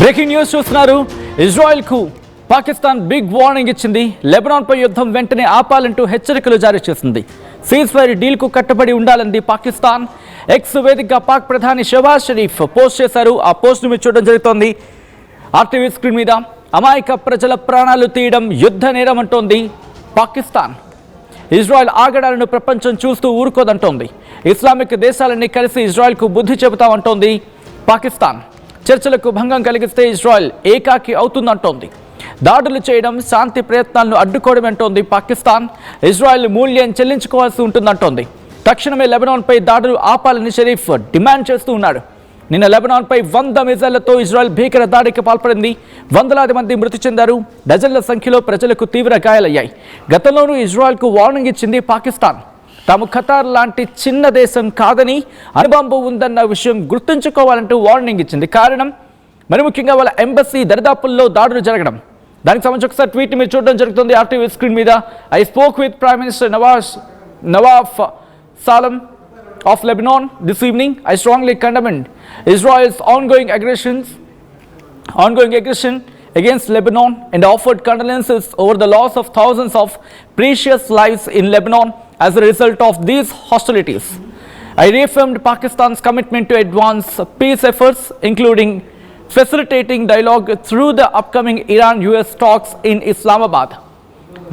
Breaking news చూస్తున్నారు. ఇజ్రాయెల్కు Pakistan big warning ఇచ్చింది. లెబనాన్పై యుద్ధం వెంటనే ఆపాలంటూ హెచ్చరికలు జారీ చేసింది. సీజ్ ఫైర్ డీల్కు కట్టుబడి ఉండాలంది పాకిస్తాన్. ఎక్స్ వేదికగా పాక్ ప్రధాని షెహబాజ్ షరీఫ్ పోస్ట్ చేశారు. ఆ పోస్ట్ను మీరు చూడడం జరుగుతోంది. ఆర్టీవీ స్క్రీన్ మీద అమాయక ప్రజల ప్రాణాలు తీయడం యుద్ధ నేరం అంటోంది పాకిస్తాన్. ఇజ్రాయెల్ ఆగడాలను ప్రపంచం చూస్తూ ఊరుకోదంటోంది. ఇస్లామిక్ దేశాలన్నీ కలిసి ఇజ్రాయెల్కు బుద్ధి చెబుతామంటోంది పాకిస్తాన్. చర్చలకు భంగం కలిగిస్తే ఇజ్రాయెల్ ఏకాకి అవుతుందంటోంది. దాడులు చేయడం, శాంతి ప్రయత్నాలను అడ్డుకోవడం అంటోంది పాకిస్తాన్. ఇజ్రాయెల్ మూల్యం చెల్లించుకోవాల్సి ఉంటుందంటోంది. తక్షణమే లెబనాన్పై దాడులు ఆపాలని షరీఫ్ డిమాండ్ చేస్తూ ఉన్నాడు. నిన్న లెబనాన్పై 100 మిజైళ్లతో ఇజ్రాయెల్ భీకర దాడికి పాల్పడింది. వందలాది మంది మృతి చెందారు. డజన్ల సంఖ్యలో ప్రజలకు తీవ్ర గాయాలయ్యాయి. గతంలోనూ ఇజ్రాయెల్కు వార్నింగ్ ఇచ్చింది పాకిస్తాన్. తాము ఖతార్ లాంటి చిన్న దేశం కాదని, అణుబాంబు ఉందన్న విషయం గుర్తుంచుకోవాలంటూ వార్నింగ్ ఇచ్చింది. కారణం మరి ముఖ్యంగా వాళ్ళ ఎంబసీ దరిదాపుల్లో దాడులు జరగడం. దానికి సంబంధించి ఒకసారి ట్వీట్ మీరు చూడడం జరుగుతుంది ఆర్టీవీ స్క్రీన్ మీద. I spoke with prime minister Nawaf Salam of Lebanon this evening. I strongly condemn Israel's ongoing aggression against Lebanon and offered condolences over the loss of thousands of precious lives in Lebanon as a result of these hostilities. I reaffirmed Pakistan's commitment to advance peace efforts, including facilitating dialogue through the upcoming Iran-US talks in Islamabad.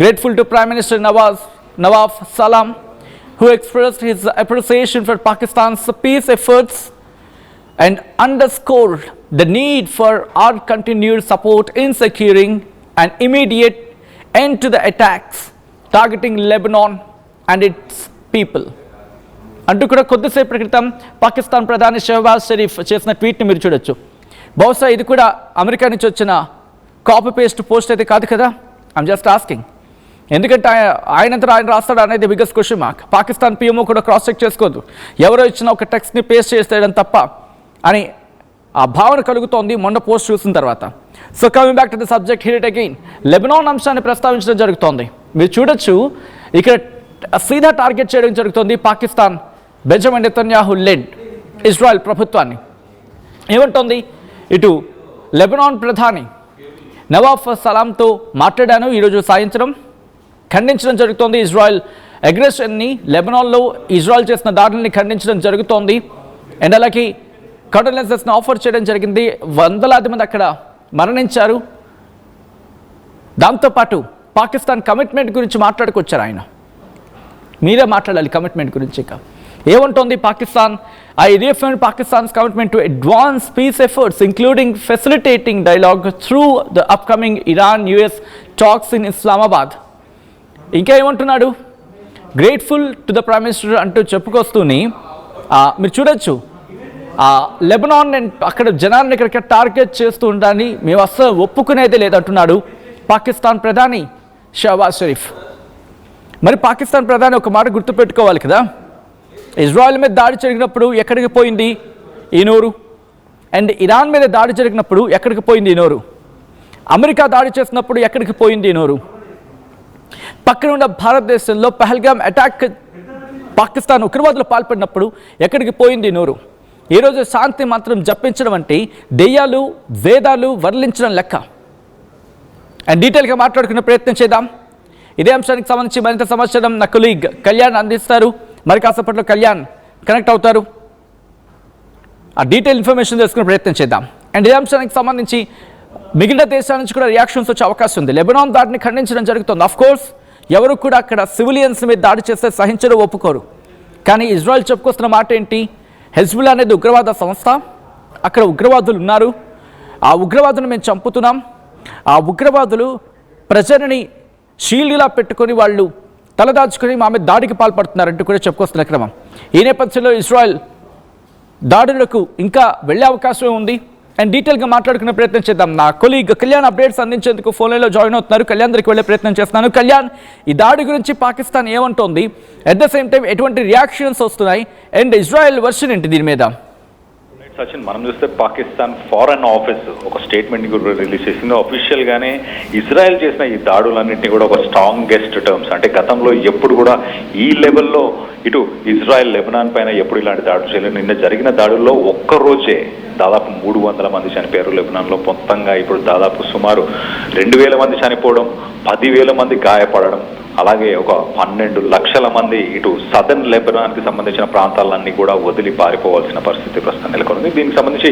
Grateful to Prime Minister Nawaf Salam, who expressed his appreciation for Pakistan's peace efforts and underscored the need for our continued support in securing an immediate end to the attacks targeting Lebanon and its people. అంటూ కూడా కొద్దిసేపటి క్రితం పాకిస్తాన్ ప్రధాని షెహబాజ్ షరీఫ్ చేసిన ట్వీట్ని మీరు చూడొచ్చు. బహుశా ఇది కూడా అమెరికా నుంచి వచ్చిన కాపీ పేస్ట్ పోస్ట్ అయితే కాదు కదా? I'm just asking. ఎందుకంటే ఆయనంతా ఆయన రాస్తాడు అనేది biggest question mark. Pakistan PMO కూడా క్రాస్ చెక్ చేసుకోదు. ఎవరో ఇచ్చిన ఒక టెక్స్ట్ని పేస్ట్ చేసేయడం తప్ప అని ఆ భావన కలుగుతోంది మొన్న పోస్ట్ చూసిన తర్వాత. So coming back to the subject here it again. Lebanon అంశాన్ని ప్రస్తావించడం జరుగుతోంది. మీరు చూడొచ్చు ఇక్కడ సీదా టార్గెట్ చేయడం జరుగుతోంది Pakistan Benjamin Netanyahu led Israel ప్రభుత్వాన్ని. ఏమంటోంది? ఇటు లెబనాన్ ప్రధాని నవాఫ్ సలాంతో మాట్లాడాను ఈరోజు సాయంత్రం. ఖండించడం జరుగుతోంది ఇజ్రాయెల్ అగ్రెషన్ని. లెబనాన్లో ఇజ్రాయెల్ చేసిన దాడుల్ని ఖండించడం జరుగుతోంది. అండ్ అలాగే కండోలెన్సెస్ని ఆఫర్ చేయడం జరిగింది. వందలాది మంది అక్కడ మరణించారు. దాంతోపాటు పాకిస్తాన్ కమిట్మెంట్ గురించి మాట్లాడుకొచ్చారు ఆయన. మీరే మాట్లాడాలి కమిట్మెంట్ గురించి. ఇక ఏమంటోంది Pakistan? I referred Pakistan's commitment to advance peace efforts including facilitating dialogue through the upcoming Iran US talks in Islamabad. ఇంకా ఏమంటున్నాడు? Grateful to the prime minister అంటూ చెప్పుకొస్తూని మీరు చూడొచ్చు లెబనాన్ అండ్ అక్కడ జనాన్ని ఇక్కడ టార్గెట్ చేస్తూ ఉండాలని మేము అస్సలు ఒప్పుకునేదే లేదంటున్నాడు పాకిస్తాన్ ప్రధాని షెహబాజ్ షరీఫ్. మరి పాకిస్తాన్ ప్రధాని ఒక మాట గుర్తుపెట్టుకోవాలి కదా, ఇజ్రాయెల్ మీద దాడి జరిగినప్పుడు ఎక్కడికి పోయింది ఈ నోరు? అండ్ ఇరాన్ మీద దాడి జరిగినప్పుడు ఎక్కడికి పోయింది ఈ నోరు? అమెరికా దాడి చేసినప్పుడు ఎక్కడికి పోయింది ఈ నోరు? పక్కన ఉన్న భారతదేశంలో పహల్గామ్ అటాక్ పాకిస్తాన్ ఉగ్రవాదులు పాల్పడినప్పుడు ఎక్కడికి పోయింది నోరు? ఈరోజు శాంతి మంత్రం జపించడం అంటే దెయ్యాలు వేదాలు వర్లించడం లెక్క. అండ్ డీటెయిల్గా మాట్లాడుకునే ప్రయత్నం చేద్దాం. ఇదే అంశానికి సంబంధించి మరింత సమాచారం నా కొలీగ్ కళ్యాణ్ అందిస్తారు. మరి కాసేపట్లో కళ్యాణ్ కనెక్ట్ అవుతారు. ఆ డీటెయిల్ ఇన్ఫర్మేషన్ తెలుసుకునే ప్రయత్నం చేద్దాం. అండ్ ఇదే అంశానికి సంబంధించి మిగిలిన దేశాల నుంచి కూడా రియాక్షన్స్ వచ్చే అవకాశం ఉంది. లెబనాన్ దాడిని ఖండించడం జరుగుతుంది. ఆఫ్ కోర్స్ ఎవరు కూడా అక్కడ సివిలియన్స్ మీద దాడి చేస్తే సహించరు, ఒప్పుకోరు. కానీ ఇజ్రాయెల్ చెప్పుకొస్తున్న మాట ఏంటి? హెజ్బుల్లా అనేది ఉగ్రవాద సంస్థ, అక్కడ ఉగ్రవాదులు ఉన్నారు, ఆ ఉగ్రవాదులను మేము చంపుతున్నాం, ఆ ఉగ్రవాదులు ప్రజలని షీల్డ్లా పెట్టుకొని వాళ్ళు తలదాచుకొని మా మీద దాడికి పాల్పడుతున్నారంటూ కూడా చెప్పుకొస్తున్న క్రమం. ఈ నేపథ్యంలో ఇజ్రాయెల్ దాడులకు ఇంకా వెళ్ళే అవకాశం ఉంది. అండ్ డీటెయిల్గా మాట్లాడుకునే ప్రయత్నం చేద్దాం. నా కొలీగ్ కళ్యాణ్ అప్డేట్స్ అందించేందుకు ఫోన్లో జాయిన్ అవుతున్నారు. కళ్యాణ్ దగ్గరికి వెళ్ళే ప్రయత్నం చేస్తున్నాను. కళ్యాణ్, ఈ దాడి గురించి పాకిస్తాన్ ఏమంటోంది? అట్ ద సేమ్ టైం ఎటువంటి రియాక్షన్స్ వస్తున్నాయి? అండ్ ఇజ్రాయెల్ వర్షన్ ఏంటి దీని మీద? సచిన్, మనం చూస్తే పాకిస్తాన్ ఫారెన్ ఆఫీస్ ఒక స్టేట్మెంట్ రిలీజ్ చేసింది. అఫీషియల్ గానే ఇజ్రాయెల్ చేసిన ఈ దాడులన్నింటినీ కూడా ఒక స్ట్రాంగెస్ట్ టర్మ్స్, అంటే గతంలో ఎప్పుడు కూడా ఈ లెవెల్లో ఇటు ఇజ్రాయెల్ లెబనాన్ పైన ఎప్పుడు ఇలాంటి దాడులు చేయలేదు. నిన్న జరిగిన దాడుల్లో ఒక్కరోజే దాదాపు 300 మంది చనిపోయారు. లెబనాన్లో మొత్తంగా ఇప్పుడు దాదాపు సుమారు 2000 మంది చనిపోవడం, 10,000 మంది గాయపడడం, అలాగే ఒక 12 లక్షల మంది ఇటు సదర్న్ లెబనాన్కి సంబంధించిన ప్రాంతాలన్నీ కూడా వదిలి పారిపోవాల్సిన పరిస్థితి ప్రస్తుతం నెలకొంది. దీనికి సంబంధించి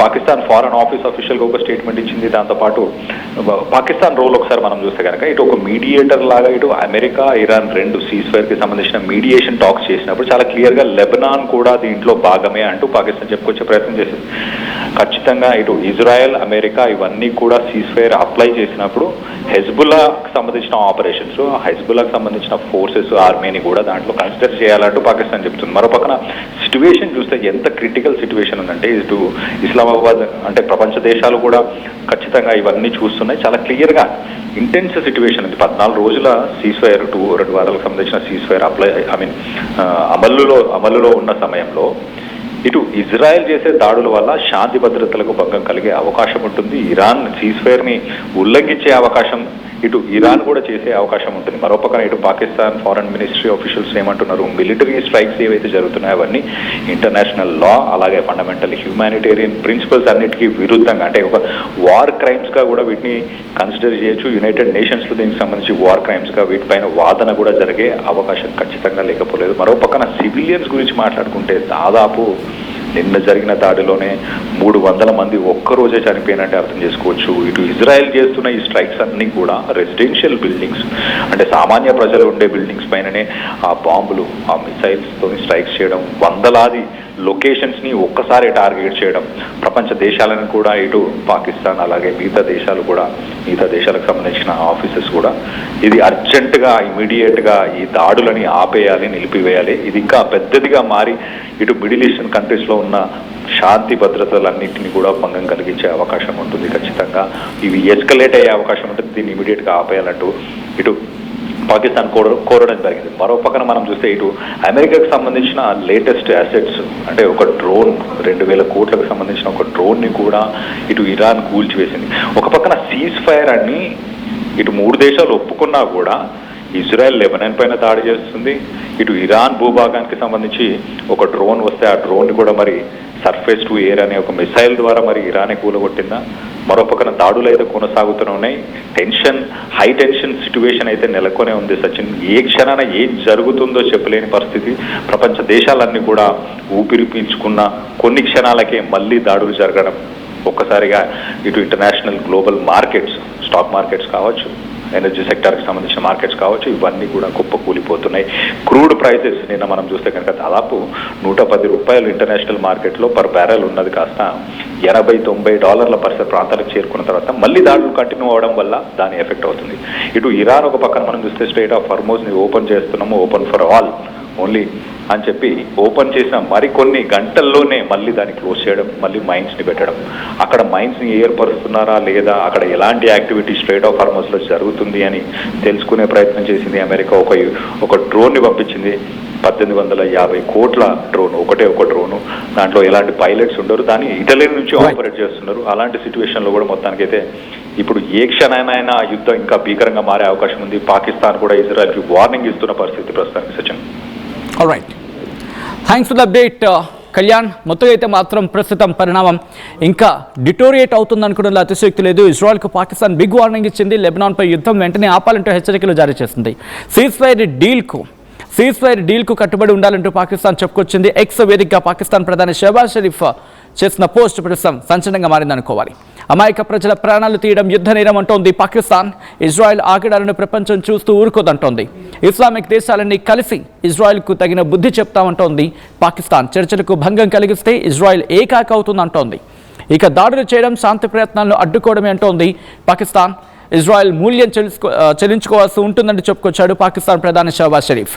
పాకిస్తాన్ ఫారెన్ ఆఫీస్ అఫీషియల్గా ఒక స్టేట్మెంట్ ఇచ్చింది. దాంతోపాటు పాకిస్తాన్ రోల్ ఒకసారి మనం చూస్తే కనుక ఇటు ఒక మీడియేటర్ లాగా ఇటు అమెరికా, ఇరాన్ రెండు సీజ్ఫైర్కి సంబంధించిన మీడియేషన్ టాక్స్ చేసినప్పుడు చాలా క్లియర్గా లెబనాన్ కూడా దీంట్లో భాగమే అంటూ పాకిస్తాన్ చెప్పుకొచ్చే ప్రయత్నం చేసింది. ఖచ్చితంగా ఇటు ఇజ్రాయెల్, అమెరికా ఇవన్నీ కూడా సీజ్ఫైర్ అప్లై చేసినప్పుడు హెజ్బుల్లాకి సంబంధించిన ఆపరేషన్స్, హెజ్బుల్లాకి సంబంధించిన ఫోర్సెస్, ఆర్మీని కూడా దాంట్లో కన్సిడర్ చేయాలంటూ పాకిస్తాన్ చెప్తుంది. మరో పక్కన సిట్యువేషన్ చూస్తే ఎంత క్రిటికల్ సిట్యువేషన్ ఉందంటే ఇటు ఇస్లామాబాద్ అంటే ప్రపంచ దేశాలు కూడా ఖచ్చితంగా ఇవన్నీ చూస్తున్నాయి. చాలా క్లియర్గా ఇంటెన్స్ సిట్యువేషన్ ఉంది. 14 రోజుల సీజ్ఫైర్, 2 వారాలకు సంబంధించిన సీజ్ఫైర్ అమలులో ఉన్న సమయంలో ఇటు ఇజ్రాయెల్ చేసే దాడుల వల్ల శాంతి భద్రతలకు భంగం కలిగే అవకాశం ఉంటుంది. ఇరాన్ సీజ్ఫైర్ని ఉల్లంఘించే అవకాశం ఇటు ఇరాన్ కూడా చేసే అవకాశం ఉంటుంది. మరోపక్కన ఇటు పాకిస్తాన్ ఫారెన్ మినిస్ట్రీ ఆఫీషియల్స్ ఏమంటున్నారు, మిలిటరీ స్ట్రైక్స్ ఏవైతే జరుగుతున్నాయో అవన్నీ ఇంటర్నేషనల్ లా అలాగే ఫండమెంటల్ హ్యూమానిటేరియన్ ప్రిన్సిపల్స్ అన్నిటికీ విరుద్ధంగా, అంటే ఒక వార్ క్రైమ్స్గా కూడా వీటిని కన్సిడర్ చేయొచ్చు. యునైటెడ్ నేషన్స్లో దీనికి సంబంధించి వార్ క్రైమ్స్గా వీటిపైన వాదన కూడా జరిగే అవకాశం ఖచ్చితంగా లేకపోలేదు. మరోపక్కన సివిలియన్స్ గురించి మాట్లాడుకుంటే దాదాపు నిన్న జరిగిన దాడిలోనే 300 మంది ఒక్కరోజే చనిపోయినట్టే అర్థం చేసుకోవచ్చు. ఇటు ఇజ్రాయెల్ చేస్తున్న ఈ స్ట్రైక్స్ అన్నీ కూడా రెసిడెన్షియల్ బిల్డింగ్స్, అంటే సామాన్య ప్రజలు ఉండే బిల్డింగ్స్ పైననే ఆ బాంబులు, ఆ మిసైల్స్తో స్ట్రైక్స్ చేయడం, వందలాది లొకేషన్స్ని ఒక్కసారి టార్గెట్ చేయడం, ప్రపంచ దేశాలను కూడా ఇటు పాకిస్తాన్ అలాగే మిగతా దేశాలకు సంబంధించిన ఆఫీసెస్ కూడా ఇది అర్జెంటుగా ఇమీడియట్గా ఈ దాడులని ఆపేయాలి, నిలిపివేయాలి. ఇది ఇంకా పెద్దదిగా మారి ఇటు మిడిల్ ఈస్టర్న్ కంట్రీస్లో ఉన్న శాంతి భద్రతలన్నింటినీ కూడా భంగం కలిగించే అవకాశం ఉంటుంది. ఖచ్చితంగా ఇవి ఎస్కలేట్ అయ్యే అవకాశం ఉంటుంది. దీన్ని ఇమీడియట్గా ఆపేయాలంటూ ఇటు పాకిస్తాన్ కోరడం జరిగింది. మరో పక్కన మనం చూస్తే ఇటు అమెరికాకు సంబంధించిన లేటెస్ట్ అసెట్స్, అంటే ఒక డ్రోన్ 2000 కోట్లకు సంబంధించిన ఒక డ్రోన్ని కూడా ఇటు ఇరాన్ కూల్చివేసింది. ఒక పక్కన సీజ్ ఫైర్ అని ఇటు 3 దేశాలు ఒప్పుకున్నా కూడా ఇజ్రాయెల్ లెబనాన్ పైన దాడి చేస్తుంది. ఇటు ఇరాన్ భూభాగానికి సంబంధించి ఒక డ్రోన్ వస్తే ఆ డ్రోన్ కూడా మరి సర్ఫేస్ టు ఎయిర్ అనే ఒక మిసైల్ ద్వారా మరి ఇరానే కూలగొట్టిందా. మరో పక్కన దాడులు అయితే కొనసాగుతూనే ఉన్నాయి. హై టెన్షన్ సిట్యువేషన్ అయితే నెలకొనే ఉంది సచిన్. ఏ క్షణాన ఏం జరుగుతుందో చెప్పలేని పరిస్థితి. ప్రపంచ దేశాలన్నీ కూడా ఊపిరి పీల్చుకున్న కొన్ని క్షణాలకే మళ్ళీ దాడులు జరగడం, ఒక్కసారిగా ఇటు international global markets, stock markets కావచ్చు, ఎనర్జీ సెక్టార్కి సంబంధించిన మార్కెట్స్ కావచ్చు, ఇవన్నీ కూడా కూలిపోతున్నాయి. క్రూడ్ ప్రైసెస్ నిన్న మనం చూస్తే కనుక దాదాపు $110 ఇంటర్నేషనల్ మార్కెట్లో పర్ బ్యారెల్ ఉన్నది కాస్త $80-90 ప్రాంతాలకు చేరుకున్న తర్వాత మళ్ళీ దాడులు కంటిన్యూ అవడం వల్ల దాని ఎఫెక్ట్ అవుతుంది. ఇటు ఇరాన్ ఒక పక్కన మనం చూస్తే స్ట్రెయిట్ ఆఫ్ హర్మోజ్ని ఓపెన్ చేస్తున్నాము, ఓపెన్ ఫర్ ఆల్ ఓన్లీ అని చెప్పి ఓపెన్ చేసిన మరికొన్ని గంటల్లోనే మళ్ళీ దాన్ని క్లోజ్ చేయడం, మళ్ళీ మైన్స్ని పెట్టడం. అక్కడ మైన్స్ని ఏర్పరుస్తున్నారా లేదా, అక్కడ ఎలాంటి యాక్టివిటీ స్ట్రెయిట్ ఆఫ్ హార్మోజ్లో జరుగుతుంది అని తెలుసుకునే ప్రయత్నం చేసింది అమెరికా. ఒక డ్రోన్ని పంపించింది. 1850 కోట్ల డ్రోన్, ఒక డ్రోను, దాంట్లో ఎలాంటి పైలట్స్ ఉండరు, దాన్ని ఇటలీ నుంచి ఆపరేట్ చేస్తున్నారు. అలాంటి సిచ్యువేషన్లో కూడా మొత్తానికైతే ఇప్పుడు ఏ క్షణానైనా యుద్ధం ఇంకా భీకరంగా మారే అవకాశం ఉంది. పాకిస్తాన్ కూడా ఇజ్రాయెల్కి వార్నింగ్ ఇస్తున్న పరిస్థితి ప్రస్తుతానికి Sachin. Alright, thanks for the update Kalyan. మొత్తం అయితే మాత్రం ప్రస్తుతం పరిణామం ఇంకా డిటోరియేట్ అవుతుంది అనుకోవడంలో అతిశయోక్తి లేదు. ఇజ్రాయెల్కు పాకిస్తాన్ బిగ్ వార్నింగ్ ఇచ్చింది. లెబనాన్పై యుద్ధం వెంటనే ఆపాలంటూ హెచ్చరికలు జారీ చేసింది. సీజ్ ఫైర్ డీల్కు కట్టుబడి ఉండాలంటూ పాకిస్తాన్ చెప్పుకొచ్చింది. ఎక్స్ వేదికగా పాకిస్తాన్ ప్రధాని షహబాజ్ షరీఫ్ చేసిన పోస్ట్ ప్రస్తుతం సంచలనంగా మారిందనుకోవాలి. అమాయక ప్రజల ప్రాణాలు తీయడం యుద్ధ నేరం అంటోంది పాకిస్తాన్. ఇజ్రాయెల్ ఆగడాలను ప్రపంచం చూస్తూ ఊరుకోదంటోంది. ఇస్లామిక్ దేశాలన్నీ కలిసి ఇజ్రాయెల్కు తగిన బుద్ధి చెప్తామంటోంది పాకిస్తాన్. చర్చలకు భంగం కలిగిస్తే ఇజ్రాయెల్ ఏకాకవుతుందంటోంది. ఇక దాడులు చేయడం, శాంతి ప్రయత్నాలను అడ్డుకోవడమే అంటోంది పాకిస్తాన్. ఇజ్రాయెల్ మూల్యం చెల్లించుకోవాల్సి ఉంటుందని చెప్పుకొచ్చాడు పాకిస్తాన్ ప్రధాని షహబాజ్ షరీఫ్.